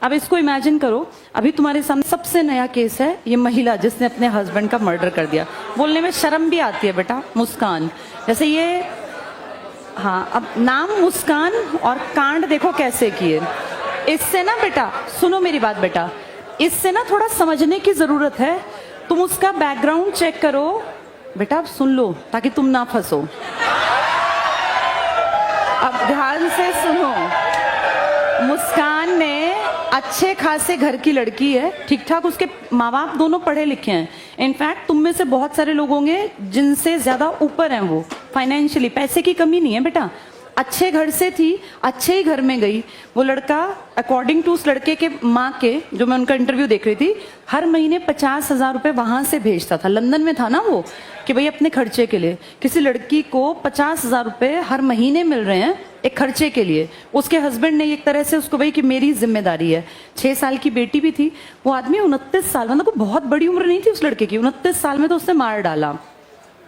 अब इसको इमेजिन करो, अभी तुम्हारे सामने सबसे नया केस है, ये महिला जिसने अपने हस्बैंड का मर्डर कर दिया। बोलने में शर्म भी आती है बेटा, मुस्कान। जैसे ये, हाँ, अब नाम मुस्कान और कांड देखो कैसे किए। इससे ना बेटा, सुनो मेरी बात बेटा, इससे ना थोड़ा समझने की जरूरत है। तुम उसका बैकग्राउंड चेक करो बेटा, अब सुन लो ताकि तुम ना फंसो। अब ध्यान से सुनो। मुस्कान ने अच्छे खासे घर की लड़की है, ठीक ठाक, उसके माँ बाप दोनों पढ़े लिखे हैं। इनफैक्ट तुम में से बहुत सारे लोग होंगे जिनसे ज्यादा ऊपर हैं वो फाइनेंशियली, पैसे की कमी नहीं है बेटा। अच्छे घर से थी, अच्छे ही घर में गई वो लड़का। अकॉर्डिंग टू उस लड़के के माँ के, जो मैं उनका इंटरव्यू देख रही थी, हर महीने 50,000 रुपए वहां से भेजता था। लंदन में था ना वो, कि भाई अपने खर्चे के लिए किसी लड़की को 50,000 रुपए हर महीने मिल रहे हैं एक खर्चे के लिए। उसके हस्बैंड ने एक तरह से उसको भाई कि मेरी जिम्मेदारी है। 6 साल की बेटी भी थी। वो आदमी 29 साल, मतलब बहुत बड़ी उम्र नहीं थी उस लड़के की, 29 साल में तो उसने मार डाला।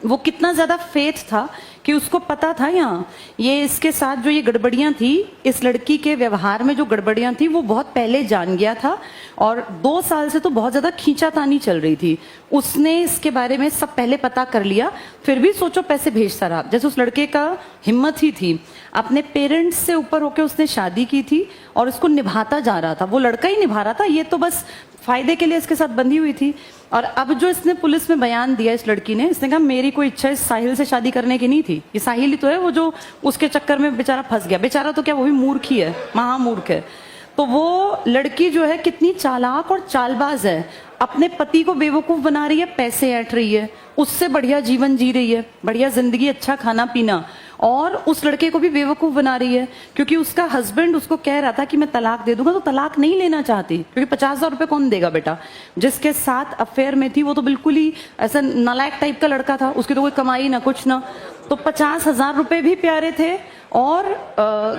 वो कितना ज्यादा फेथ था कि उसको पता था यहाँ ये इसके साथ जो ये गड़बड़ियां थी, इस लड़की के व्यवहार में जो गड़बड़ियां थी, वो बहुत पहले जान गया था। और 2 साल से तो बहुत ज्यादा खींचातानी चल रही थी। उसने इसके बारे में सब पहले पता कर लिया, फिर भी सोचो पैसे भेजता रहा। जैसे उस लड़के का हिम्मत ही थी, अपने पेरेंट्स से ऊपर होकर उसने शादी की थी और इसको निभाता जा रहा था। वो लड़का ही निभा रहा था, ये तो बस फायदे के लिए इसके साथ बंधी हुई थी। और अब जो इसने पुलिस में बयान दिया, इस लड़की ने, इसने कहा मेरी कोई इच्छा इस साहिल से शादी करने की नहीं थी। ये साहिल ही तो है वो जो उसके चक्कर में बेचारा फंस गया। बेचारा तो क्या, वो भी मूर्ख ही है, महामूर्ख है। तो वो लड़की जो है कितनी चालाक और चालबाज है, अपने पति को बेवकूफ बना रही है, पैसे ऐंठ रही है, उससे बढ़िया जीवन जी रही है, बढ़िया जिंदगी, अच्छा खाना पीना, और उस लड़के को भी बेवकूफ बना रही है। क्योंकि उसका हस्बैंड उसको कह रहा था कि मैं तलाक दे दूंगा, तो तलाक नहीं लेना चाहती, क्योंकि 50,000 रुपए कौन देगा बेटा। जिसके साथ अफेयर में थी वो तो बिल्कुल ही ऐसा नालायक टाइप का लड़का था, उसकी तो कोई कमाई ना कुछ ना। तो 50,000 रुपए भी प्यारे थे और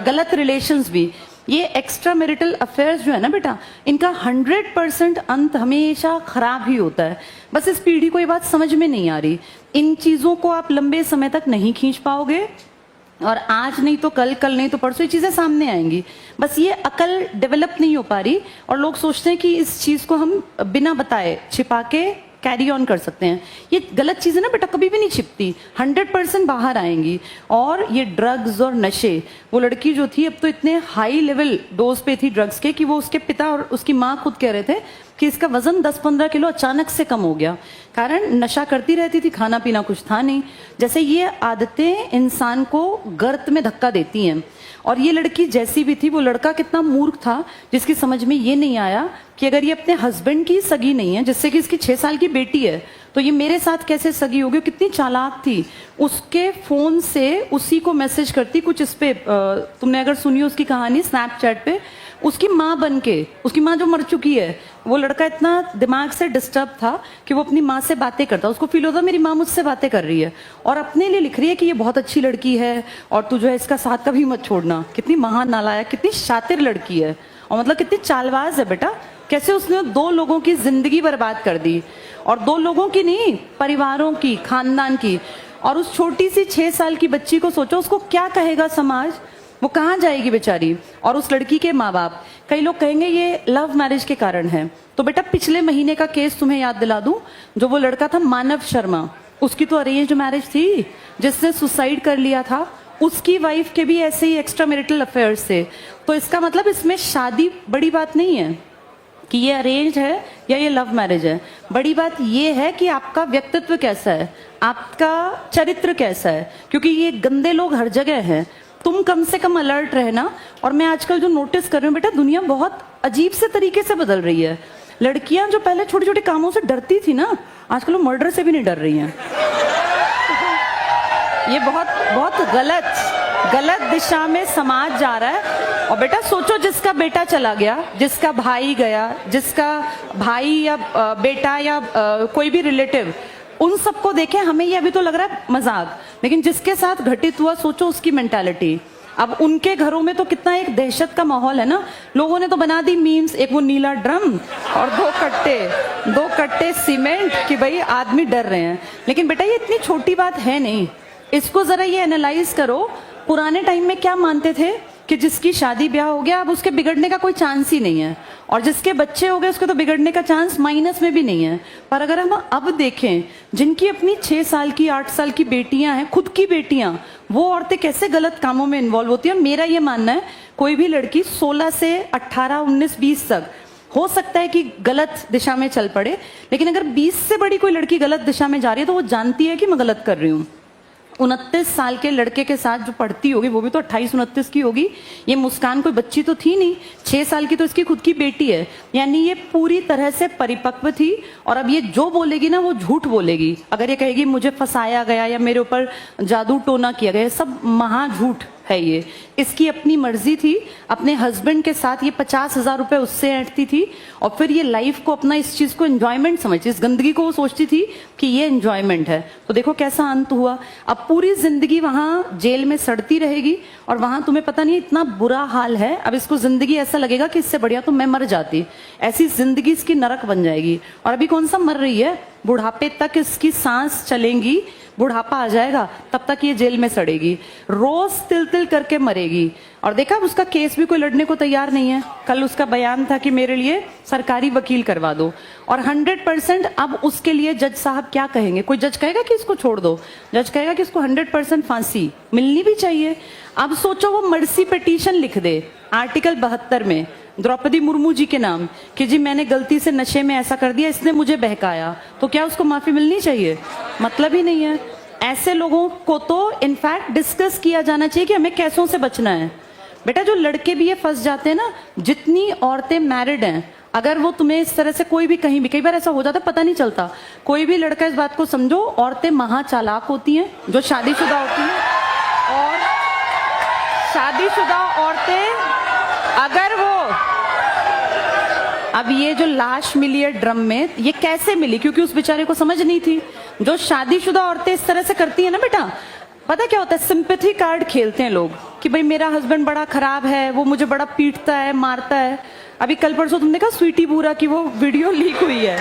गलत रिलेशंस भी। ये एक्स्ट्रा मैरिटल अफेयर्स जो है ना बेटा, इनका 100% अंत हमेशा खराब ही होता है। बस इस पीढ़ी को ये बात समझ में नहीं आ रही। इन चीजों को आप लंबे समय तक नहीं खींच पाओगे, और आज नहीं तो कल, कल नहीं तो परसों ये चीजें सामने आएंगी। बस ये अकल डेवलप नहीं हो पा रही, और लोग सोचते हैं कि इस चीज को हम बिना बताए छिपा के कैरी ऑन कर सकते हैं। ये गलत चीजें ना बेटा कभी भी नहीं छिपती, 100% बाहर आएंगी। और ये ड्रग्स और नशे, वो लड़की जो थी अब तो इतने हाई लेवल डोज पे थी ड्रग्स के कि वो उसके पिता और उसकी माँ खुद कह रहे थे कि इसका वजन 10-15 किलो अचानक से कम हो गया। कारण नशा करती रहती थी, खाना पीना कुछ था नहीं। जैसे ये आदतें इंसान को गर्त में धक्का देती हैं। और ये लड़की जैसी भी थी, वो लड़का कितना मूर्ख था जिसकी समझ में ये नहीं आया कि अगर ये अपने हस्बैंड की सगी नहीं है, जिससे कि इसकी 6 साल की बेटी है, तो ये मेरे साथ कैसे सगी होगी। कितनी चालाक थी, उसके फोन से उसी को मैसेज करती कुछ इस पे, तुमने अगर सुनी उसकी कहानी स्नैपचैट पे, उसकी माँ बन के, उसकी माँ जो मर चुकी है। वो लड़का इतना दिमाग से डिस्टर्ब था कि वो अपनी माँ से बातें करता, उसको फील होता मेरी माँ मुझसे बातें कर रही है, और अपने लिए लिख रही है कि ये बहुत अच्छी लड़की है और तू जो है इसका साथ कभी मत छोड़ना। कितनी महान नालायक, कितनी शातिर लड़की है, और मतलब कितनी चालबाज है बेटा। कैसे उसने 2 लोगों की जिंदगी बर्बाद कर दी, और 2 लोगों की नहीं, परिवारों की, खानदान की। और उस छोटी सी 6 साल की बच्ची को सोचो, उसको क्या कहेगा समाज, वो कहाँ जाएगी बेचारी। और उस लड़की के माँ बाप, कई लोग कहेंगे ये लव मैरिज के कारण है। तो बेटा पिछले महीने का केस तुम्हें याद दिला दूं, जो वो लड़का था मानव शर्मा, उसकी तो अरेंज मैरिज थी, जिसने सुसाइड कर लिया था। उसकी वाइफ के भी ऐसे ही एक्स्ट्रा मैरिटल अफेयर्स थे। तो इसका मतलब इसमें शादी बड़ी बात नहीं है कि ये अरेंज है या ये लव मैरिज है। बड़ी बात ये है कि आपका व्यक्तित्व कैसा है, आपका चरित्र कैसा है। क्योंकि ये गंदे लोग हर जगह हैं, तुम कम से कम अलर्ट रहना। और मैं आजकल जो नोटिस कर रही हूँ बेटा, दुनिया बहुत अजीब से तरीके से बदल रही है। लड़कियां जो पहले छोटे छोटे कामों से डरती थी ना, आजकल वो मर्डर से भी नहीं डर रही हैं। ये बहुत बहुत गलत दिशा में समाज जा रहा है। और बेटा सोचो, जिसका बेटा चला गया, जिसका भाई गया, जिसका भाई या बेटा या कोई भी रिलेटिव, उन सबको देखे हमें ये अभी तो लग रहा है मजाक, लेकिन जिसके साथ घटित हुआ सोचो उसकी मेंटालिटी। अब उनके घरों में तो कितना एक दहशत का माहौल है ना। लोगों ने तो बना दी मीम्स, एक वो नीला ड्रम और 2 कट्टे सीमेंट, कि भाई आदमी डर रहे हैं। लेकिन बेटा ये इतनी छोटी बात है नहीं, इसको जरा ये एनालाइज करो। पुराने टाइम में क्या मानते थे कि जिसकी शादी ब्याह हो गया अब उसके बिगड़ने का कोई चांस ही नहीं है, और जिसके बच्चे हो गए उसके तो बिगड़ने का चांस माइनस में भी नहीं है। पर अगर हम अब देखें, जिनकी अपनी 6 साल की 8 साल की बेटियां हैं, खुद की बेटियां, वो औरतें कैसे गलत कामों में इन्वॉल्व होती हैं। मेरा ये मानना है कोई भी लड़की 16 से 18, 19, 20 तक हो सकता है कि गलत दिशा में चल पड़े, लेकिन अगर 20 से बड़ी कोई लड़की गलत दिशा में जा रही है तो वो जानती है कि मैं गलत कर रही हूँ। 29 साल के लड़के के साथ जो पढ़ती होगी वो भी तो 28-29 की होगी। ये मुस्कान कोई बच्ची तो थी नहीं, 6 साल की तो इसकी खुद की बेटी है। यानी ये पूरी तरह से परिपक्व थी, और अब ये जो बोलेगी ना वो झूठ बोलेगी। अगर ये कहेगी मुझे फंसाया गया या मेरे ऊपर जादू टोना किया गया, सब महाझूठ है ये। इसकी अपनी मर्जी थी, अपने हस्बैंड के साथ ये 50,000 रुपए उससे ऐंठती थी, और फिर ये लाइफ को अपना इस चीज को एंजॉयमेंट समझती, इस गंदगी को वो सोचती थी कि ये एंजॉयमेंट है। तो देखो कैसा अंत हुआ। अब पूरी जिंदगी वहां जेल में सड़ती रहेगी, और वहां तुम्हें पता नहीं इतना बुरा हाल है। अब इसको जिंदगी ऐसा लगेगा कि इससे बढ़िया तो मैं मर जाती, ऐसी जिंदगी इसकी नरक बन जाएगी। और अभी कौन सा मर रही है, बुढ़ापे तक इसकी सांस चलेंगी, बुढ़ापा आ जाएगा तब तक ये जेल में सड़ेगी, रोज तिल तिल करके मरेगी। और देखा उसका केस भी कोई लड़ने को तैयार नहीं है। कल उसका बयान था कि मेरे लिए सरकारी वकील करवा दो, और 100% अब उसके लिए जज साहब क्या कहेंगे। कोई जज कहेगा कि इसको छोड़ दो, जज कहेगा कि इसको 100% फांसी मिलनी भी चाहिए। अब सोचो वो मर्सी पिटीशन लिख दे आर्टिकल 72 में द्रौपदी मुर्मू जी के नाम कि जी मैंने गलती से नशे में ऐसा कर दिया, इसने मुझे बहकाया, तो क्या उसको माफी मिलनी चाहिए? मतलब ही नहीं है। ऐसे लोगों को तो इनफैक्ट डिस्कस किया जाना चाहिए कि हमें कैसों से बचना है। बेटा जो लड़के भी ये फंस जाते हैं ना, जितनी औरतें मैरिड हैं, अगर वो तुम्हें इस तरह से कोई भी कहीं भी, कई बार ऐसा हो जाता है पता नहीं चलता, कोई भी लड़का इस बात को समझो, औरतें महाचालाक होती हैं जो शादीशुदा होती हैं, और शादीशुदा औरतें अगर वो, अब ये जो लाश मिली है ड्रम में, ये कैसे मिली? क्योंकि उस बेचारे को समझ नहीं थी। जो शादीशुदा औरतें इस तरह से करती है ना बेटा, पता क्या होता है, सिंपैथी कार्ड खेलते हैं लोग कि भाई मेरा हस्बैंड बड़ा खराब है, वो मुझे बड़ा पीटता है, मारता है। अभी कल परसों तुमने कहा स्वीटी बूरा की वो वीडियो लीक हुई है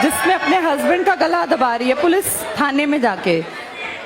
जिसमें अपने हस्बैंड का गला दबा रही है पुलिस थाने में जाके।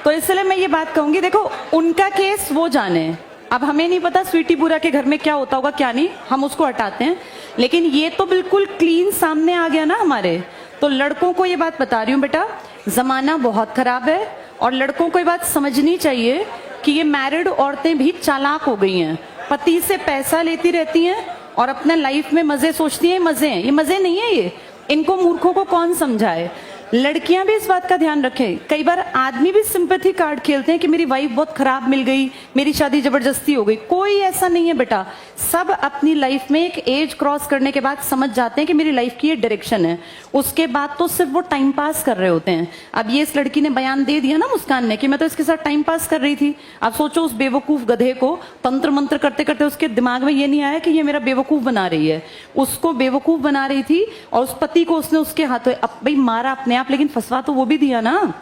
तो इसलिए मैं ये बात कहूंगी, देखो उनका केस वो जाने, अब हमें नहीं पता स्वीटी बुरा के घर में क्या होता होगा क्या नहीं, हम उसको हटाते हैं, लेकिन ये तो बिल्कुल क्लीन सामने आ गया ना हमारे। तो लड़कों को ये बात बता रही हूँ बेटा, जमाना बहुत खराब है, और लड़कों को ये बात समझनी चाहिए कि ये मैरिड औरतें भी चालाक हो गई हैं, पति से पैसा लेती रहती हैं और अपने लाइफ में मजे सोचती हैं। मजे हैं ये, मजे नहीं है ये, इनको मूर्खों को कौन समझाए। लड़कियां भी इस बात का ध्यान रखें, कई बार आदमी भी सिंपैथी कार्ड खेलते हैं कि मेरी वाइफ बहुत खराब मिल गई, मेरी शादी जबरदस्ती हो गई। कोई ऐसा नहीं है बेटा, सब अपनी लाइफ में एक एज क्रॉस करने के बाद समझ जाते हैं कि मेरी लाइफ की ये डायरेक्शन है, उसके बाद तो सिर्फ वो टाइम पास कर रहे होते हैं। अब ये इस लड़की ने बयान दे दिया ना मुस्कान ने कि मैं तो इसके साथ टाइम पास कर रही थी। अब सोचो उस बेवकूफ गधे को तंत्र मंत्र करते करते उसके दिमाग में ये नहीं आया कि ये मेरा बेवकूफ बना रही है, उसको बेवकूफ बना रही थी, और उस पति को उसने उसके हाथों भाई मारा अपने आप, लेकिन फंसवा तो वो भी दिया ना,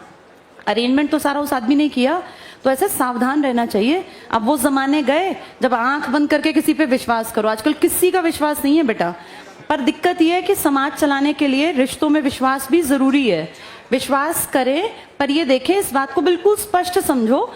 अरेंजमेंट तो सारा उस आदमी ने किया। तो ऐसे सावधान रहना चाहिए। अब वो जमाने गए जब आंख बंद करके किसी पे विश्वास करो, आजकल किसी का विश्वास नहीं है बेटा। पर दिक्कत यह है कि समाज चलाने के लिए रिश्तों में विश्वास भी जरूरी है। विश्वास करें, पर ये देखें, इस बात को बिल्कुल स्पष्ट समझो,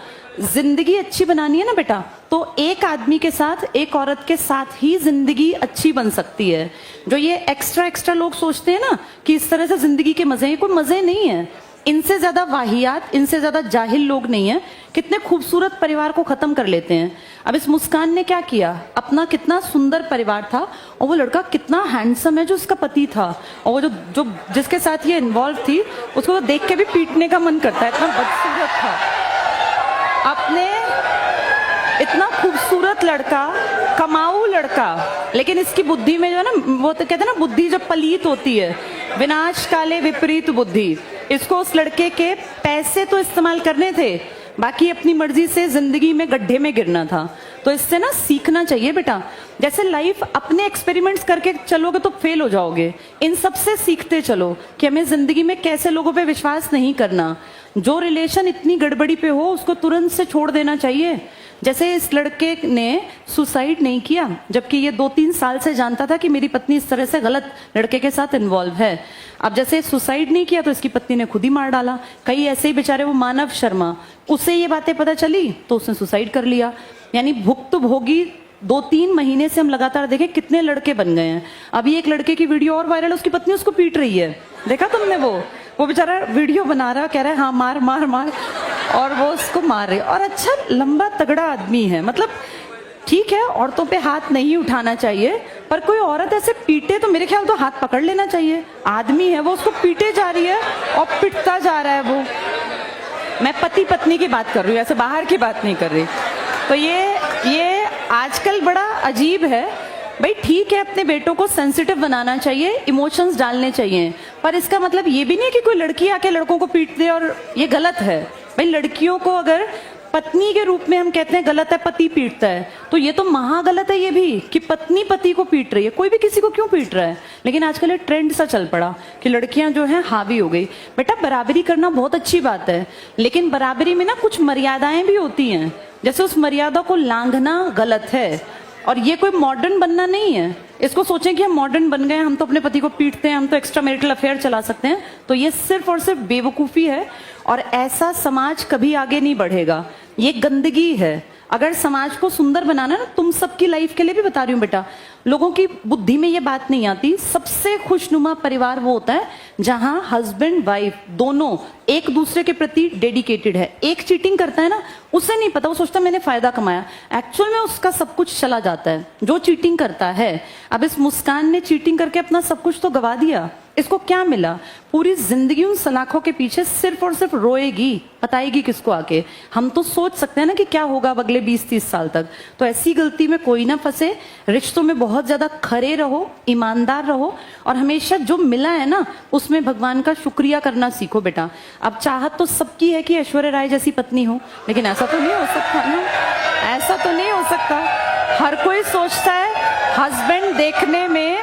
जिंदगी अच्छी बनानी है ना बेटा, तो एक आदमी के साथ, एक औरत के साथ ही जिंदगी अच्छी बन सकती है। जो ये एक्स्ट्रा लोग सोचते हैं ना कि इस तरह से जिंदगी के मजे हैं, कोई मजे नहीं है। इनसे ज्यादा वाहियात, इनसे ज्यादा जाहिल लोग नहीं है, कितने खूबसूरत परिवार को खत्म कर लेते हैं। अब इस मुस्कान ने क्या किया, अपना कितना सुंदर परिवार था, और वो लड़का कितना हैंडसम है जो उसका पति था, और वो जो जिसके साथ ये इन्वॉल्व थी उसको तो देख के भी पीटने का मन करता है, इतना बदसूरत था। अपने इतना खूबसूरत लड़का, कमाऊ लड़का, लेकिन इसकी बुद्धि में जो है ना, वो तो कहते हैं ना बुद्धि जब पलीत होती है, विनाश काले विपरीत बुद्धि। इसको उस लड़के के पैसे तो इस्तेमाल करने थे, बाकी अपनी मर्जी से जिंदगी में गड्ढे में गिरना था। तो इससे ना सीखना चाहिए बेटा, जैसे लाइफ अपने एक्सपेरिमेंट्स करके चलोगे तो फेल हो जाओगे, इन सब से सीखते चलो कि हमें जिंदगी में कैसे लोगों पे विश्वास नहीं करना। जो रिलेशन इतनी गड़बड़ी पे हो उसको तुरंत से छोड़ देना चाहिए। जैसे इस लड़के ने सुसाइड नहीं किया, जबकि ये 2-3 साल से जानता था कि मेरी पत्नी इस तरह से गलत लड़के के साथ इन्वॉल्व है। अब जैसे सुसाइड नहीं किया तो इसकी पत्नी ने खुद ही मार डाला। कई ऐसे ही बेचारे, वो मानव शर्मा, उसे ये बातें पता चली तो उसने सुसाइड कर लिया। यानी भुक्तभोगी 2-3 महीने से हम लगातार देखें कितने लड़के बन गए हैं। अभी एक लड़के की वीडियो और वायरल, उसकी पत्नी उसको पीट रही है, देखा तुमने? वो बेचारा वीडियो बना रहा, कह रहा है हाँ मार मार मार, और वो उसको मार रही। और अच्छा लंबा तगड़ा आदमी है, मतलब ठीक है औरतों पे हाथ नहीं उठाना चाहिए, पर कोई औरत ऐसे पीटे तो मेरे ख्याल तो हाथ पकड़ लेना चाहिए। आदमी है वो, उसको पीटे जा रही है और पिटता जा रहा है वो। मैं पति पत्नी की बात कर रही हूँ, ऐसे बाहर की बात नहीं कर रही। तो ये आजकल बड़ा अजीब है। भाई ठीक है, अपने बेटों को सेंसिटिव बनाना चाहिए, इमोशंस डालने चाहिए, पर इसका मतलब ये भी नहीं कि कोई लड़की आके लड़कों को पीट दे, और ये गलत है। भाई लड़कियों को अगर पत्नी के रूप में हम कहते हैं गलत है, पति पीटता है, तो ये तो महा गलत है ये भी, कि पत्नी पति को पीट रही है। कोई भी किसी को क्यों पीट रहा है? लेकिन आजकल ये ट्रेंड सा चल पड़ा कि लड़कियां जो हैं हावी हो गई। बेटा बराबरी करना बहुत अच्छी बात है, लेकिन बराबरी में ना कुछ मर्यादाएं भी होती हैं, जैसे उस मर्यादा को लांघना गलत है। और ये कोई मॉडर्न बनना नहीं है। इसको सोचें कि हम मॉडर्न बन गए, हम तो अपने पति को पीटते हैं, हम तो एक्स्ट्रा मैरिटल अफेयर चला सकते हैं, तो ये सिर्फ और सिर्फ बेवकूफ़ी है, और ऐसा समाज कभी आगे नहीं बढ़ेगा। ये गंदगी है। अगर समाज को सुंदर बनाना ना, तुम सबकी लाइफ के लिए भी बता रही हूँ बेटा, लोगों की बुद्धि में ये बात नहीं आती। सबसे खुशनुमा परिवार वो होता है जहां हस्बैंड वाइफ दोनों एक दूसरे के प्रति डेडिकेटेड है। एक चीटिंग करता है ना, उसे नहीं पता, वो सोचता है मैंने फायदा कमाया, एक्चुअल में उसका सब कुछ चला जाता है जो चीटिंग करता है। अब इस मुस्कान ने चीटिंग करके अपना सब कुछ तो गवा दिया, इसको क्या मिला? पूरी जिंदगी उन सलाखों के पीछे सिर्फ और सिर्फ रोएगी, बताएगी किसको आके। हम तो सोच सकते हैं ना कि क्या होगा अब अगले 20-30 साल तक। तो ऐसी गलती में कोई ना फंसे, रिश्तों में बहुत ज्यादा खरे रहो, ईमानदार रहो, और हमेशा जो मिला है ना उसमें भगवान का शुक्रिया करना सीखो बेटा। अब चाहत तो सबकी है कि ऐश्वर्या राय जैसी पत्नी हो, लेकिन ऐसा तो नहीं हो सकता ना, ऐसा तो नहीं हो सकता। हर कोई सोचता है हस्बैंड देखने में,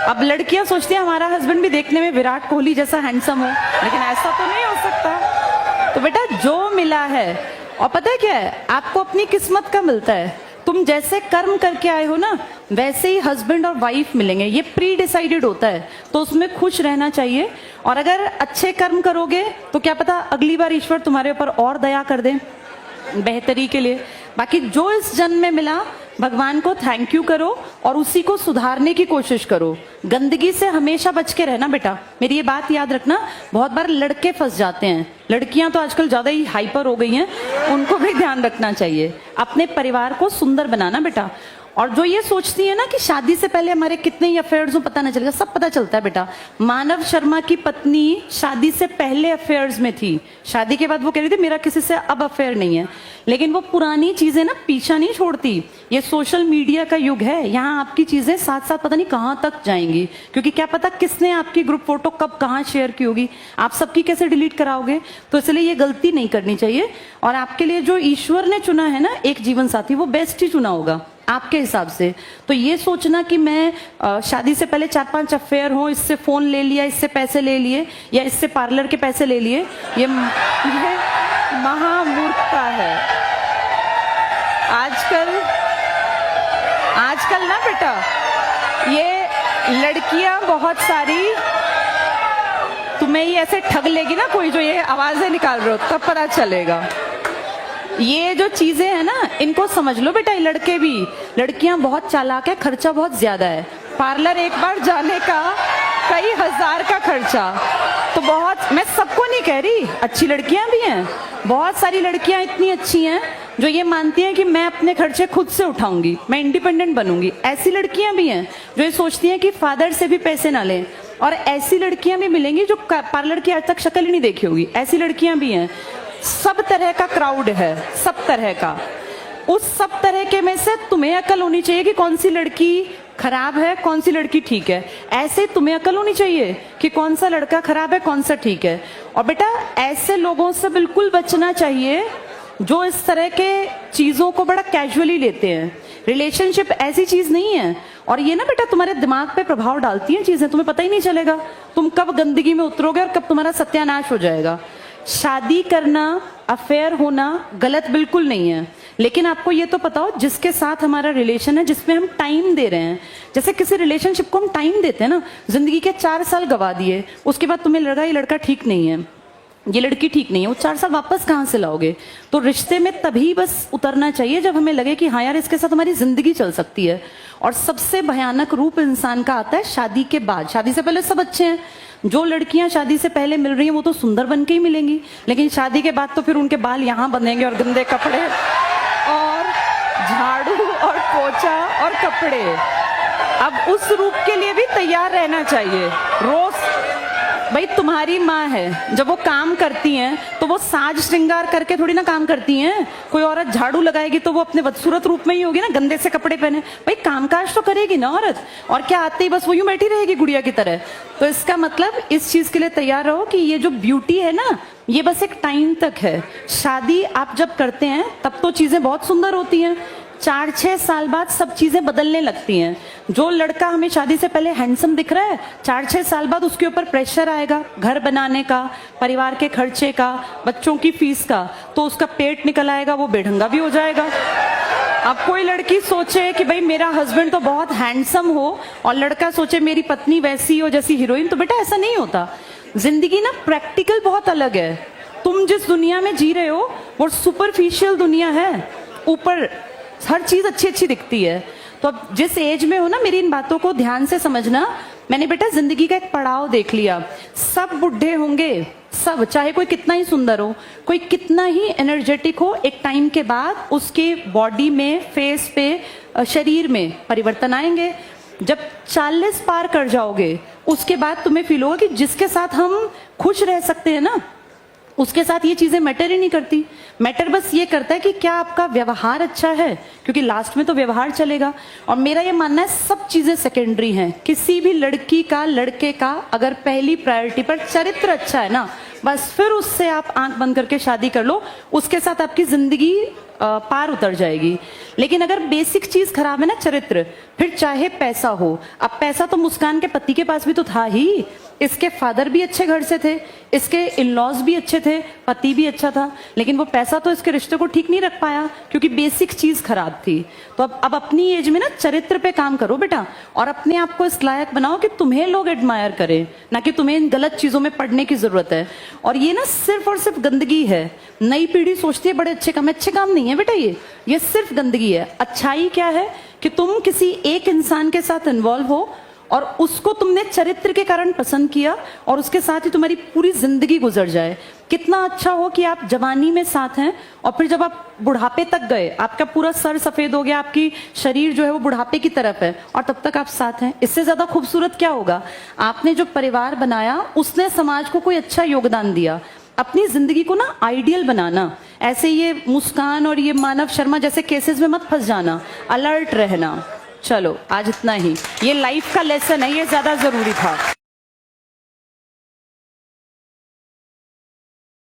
अब लड़कियां सोचती हैं हमारा हस्बैंड भी देखने में विराट कोहली जैसा हैंडसम हो, लेकिन ऐसा तो नहीं हो सकता। तो बेटा जो मिला है, और पता है क्या है, आपको अपनी किस्मत का मिलता है। तुम जैसे कर्म करके आए हो ना, वैसे ही हस्बैंड और वाइफ मिलेंगे, ये प्री डिसाइडेड होता है, तो उसमें खुश रहना चाहिए। और अगर अच्छे कर्म करोगे तो क्या पता अगली बार ईश्वर तुम्हारे ऊपर और दया कर दे बेहतरी के लिए। बाकी जो इस जन्म में मिला, भगवान को थैंक यू करो और उसी को सुधारने की कोशिश करो। गंदगी से हमेशा बच के रहना बेटा, मेरी ये बात याद रखना। बहुत बार लड़के फंस जाते हैं, लड़कियां तो आजकल ज्यादा ही हाइपर हो गई हैं, उनको भी ध्यान रखना चाहिए। अपने परिवार को सुंदर बनाना बेटा। और जो ये सोचती है ना कि शादी से पहले हमारे कितने ही अफेयर्स हो पता नहीं चलेगा, सब पता चलता है बेटा। मानव शर्मा की पत्नी शादी से पहले अफेयर्स में थी, शादी के बाद वो कह रही थी मेरा किसी से अब अफेयर नहीं है, लेकिन वो पुरानी चीजें ना पीछा नहीं छोड़ती। ये सोशल मीडिया का युग है, यहाँ आपकी चीजें साथ साथ पता नहीं कहाँ तक जाएंगी, क्योंकि क्या पता किसने आपकी ग्रुप फोटो कब कहाँ शेयर की होगी, आप सबकी कैसे डिलीट कराओगे। तो इसलिए ये गलती नहीं करनी चाहिए। और आपके लिए जो ईश्वर ने चुना है ना एक जीवन साथी, वो बेस्ट ही चुना होगा आपके हिसाब से। तो ये सोचना कि मैं शादी से पहले 4-5 अफेयर हो, इससे फोन ले लिया, इससे पैसे ले लिए, या इससे पार्लर के पैसे ले लिए, ये महामूर्खता है। आजकल ना बेटा ये लड़कियां बहुत सारी तुम्हें ही ऐसे ठग लेगी ना कोई, जो ये आवाजें निकाल रहे हो तब पता चलेगा। ये जो चीजें हैं ना इनको समझ लो बेटा। लड़के भी, लड़कियां बहुत चालाक है, खर्चा बहुत ज्यादा है। पार्लर एक बार जाने का कई हजार का खर्चा, तो बहुत, मैं सबको नहीं कह रही, अच्छी लड़कियां भी हैं, बहुत सारी लड़कियां इतनी अच्छी हैं जो ये मानती हैं कि मैं अपने खर्चे खुद से उठाऊंगी, मैं इंडिपेंडेंट बनूंगी। ऐसी लड़कियां भी हैं जो ये सोचती हैं कि फादर से भी पैसे ना लें, और ऐसी लड़कियां भी मिलेंगी जो पार्लर की आज तक शक्ल ही नहीं देखी होगी, ऐसी लड़कियां भी हैं। सब तरह का क्राउड है, सब तरह का। उस सब तरह के में से तुम्हें अकल होनी चाहिए कि कौन सी लड़की खराब है, कौन सी लड़की ठीक है। ऐसे तुम्हें अकल होनी चाहिए कि कौन सा लड़का खराब है, कौन सा ठीक है। और बेटा ऐसे लोगों से बिल्कुल बचना चाहिए जो इस तरह के चीजों को बड़ा कैजुअली लेते हैं। रिलेशनशिप ऐसी चीज नहीं है, और ये ना बेटा तुम्हारे दिमाग पे प्रभाव डालती हैं चीजें, तुम्हें पता ही नहीं चलेगा तुम कब गंदगी में उतरोगे और कब तुम्हारा सत्यानाश हो जाएगा। शादी करना, अफेयर होना गलत बिल्कुल नहीं है, लेकिन आपको ये तो पता हो जिसके साथ हमारा रिलेशन है, जिसमें हम टाइम दे रहे हैं। जैसे किसी रिलेशनशिप को हम टाइम देते हैं ना, जिंदगी के 4 साल गवा दिए, उसके बाद तुम्हें लगा ये लड़का ठीक नहीं है, ये लड़की ठीक नहीं है, वो 4 साल वापस कहाँ से लाओगे? तो रिश्ते में तभी बस उतरना चाहिए जब हमें लगे कि हाँ यार इसके साथ हमारी जिंदगी चल सकती है। और सबसे भयानक रूप इंसान का आता है शादी के बाद। शादी से पहले सब अच्छे हैं, जो लड़कियां शादी से पहले मिल रही हैं वो तो सुंदर बन के ही मिलेंगी, लेकिन शादी के बाद तो फिर उनके बाल यहाँ बंधेंगे और गंदे कपड़े और झाड़ू और पोछा और कपड़े। अब उस रूप के लिए भी तैयार रहना चाहिए। रोज भाई तुम्हारी माँ है, जब वो काम करती हैं तो वो साज श्रृंगार करके थोड़ी ना काम करती हैं। कोई औरत झाड़ू लगाएगी तो वो अपने बदसूरत रूप में ही होगी ना, गंदे से कपड़े पहने। भाई कामकाज तो करेगी ना औरत, और क्या आते ही बस वो यूं बैठी रहेगी गुड़िया की तरह। तो इसका मतलब इस चीज के लिए तैयार रहो कि ये जो ब्यूटी है ना, ये बस एक टाइम तक है। शादी आप जब करते हैं तब तो चीजें बहुत सुंदर होती हैं, 4-6 साल बाद सब चीजें बदलने लगती हैं। जो लड़का हमें शादी से पहले हैंडसम दिख रहा है, 4-6 साल बाद उसके ऊपर प्रेशर आएगा घर बनाने का, परिवार के खर्चे का, बच्चों की फीस का, तो उसका पेट निकल आएगा, वो बेढंगा भी हो जाएगा। अब कोई लड़की सोचे कि भाई मेरा हस्बैंड तो बहुत हैंडसम हो, और लड़का सोचे मेरी पत्नी वैसी हो जैसी हीरोइन, तो बेटा ऐसा नहीं होता। जिंदगी ना प्रैक्टिकल बहुत अलग है। तुम जिस दुनिया में जी रहे हो वो सुपरफिशियल दुनिया है, ऊपर हर चीज अच्छी अच्छी दिखती है। तो अब जिस एज में हो ना, मेरी इन बातों को ध्यान से समझना। मैंने बेटा जिंदगी का एक पड़ाव देख लिया। सब बुढ़े होंगे, सब, चाहे कोई कितना ही सुंदर हो, कोई कितना ही एनर्जेटिक हो, एक टाइम के बाद उसके बॉडी में, फेस पे, शरीर में परिवर्तन आएंगे। जब 40 पार कर जाओगे उसके बाद तुम्हें फील होगा कि जिसके साथ हम खुश रह सकते हैं ना, उसके साथ ये चीजें मैटर ही नहीं करती। मैटर बस ये करता है कि क्या आपका व्यवहार अच्छा है, क्योंकि लास्ट में तो व्यवहार चलेगा। और मेरा ये मानना है सब चीजें सेकेंडरी हैं। किसी भी लड़की का, लड़के का अगर पहली प्रायोरिटी पर चरित्र अच्छा है ना, बस फिर उससे आप आंख बंद करके शादी कर लो, उसके साथ आपकी जिंदगी पार उतर जाएगी। लेकिन अगर बेसिक चीज खराब है ना, चरित्र, फिर चाहे पैसा हो। अब पैसा तो मुस्कान के पति के पास भी तो था ही, इसके फादर भी अच्छे घर से थे, इसके इन-लॉज भी अच्छे थे, पति भी अच्छा था, लेकिन वो पैसा तो इसके रिश्ते को ठीक नहीं रख पाया क्योंकि बेसिक चीज खराब थी। तो अब अपनी एज में ना चरित्र पे काम करो बेटा, और अपने आप को इस लायक बनाओ कि तुम्हें लोग एडमायर करें, ना कि तुम्हें इन गलत चीजों में पड़ने की जरूरत है। और ये ना सिर्फ और सिर्फ गंदगी है। नई पीढ़ी सोचती है बड़े अच्छे काम नहीं है बेटा, ये सिर्फ गंदगी है। अच्छाई क्या है कि तुम किसी एक इंसान के साथ इन्वॉल्व हो और उसको तुमने चरित्र के कारण पसंद किया, और उसके साथ ही तुम्हारी पूरी जिंदगी गुजर जाए। कितना अच्छा हो कि आप जवानी में साथ हैं, और फिर जब आप बुढ़ापे तक गए, आपका पूरा सर सफेद हो गया, आपकी शरीर जो है वो बुढ़ापे की तरफ है, और तब तक आप साथ हैं। इससे ज्यादा खूबसूरत क्या होगा? आपने जो परिवार बनाया उसने समाज को कोई अच्छा योगदान दिया। अपनी जिंदगी को ना आइडियल बनाना। ऐसे ये मुस्कान और ये मानव शर्मा जैसे केसेस में मत फंस जाना, अलर्ट रहना। चलो आज इतना ही, ये लाइफ का लेसन है, ये ज्यादा जरूरी था।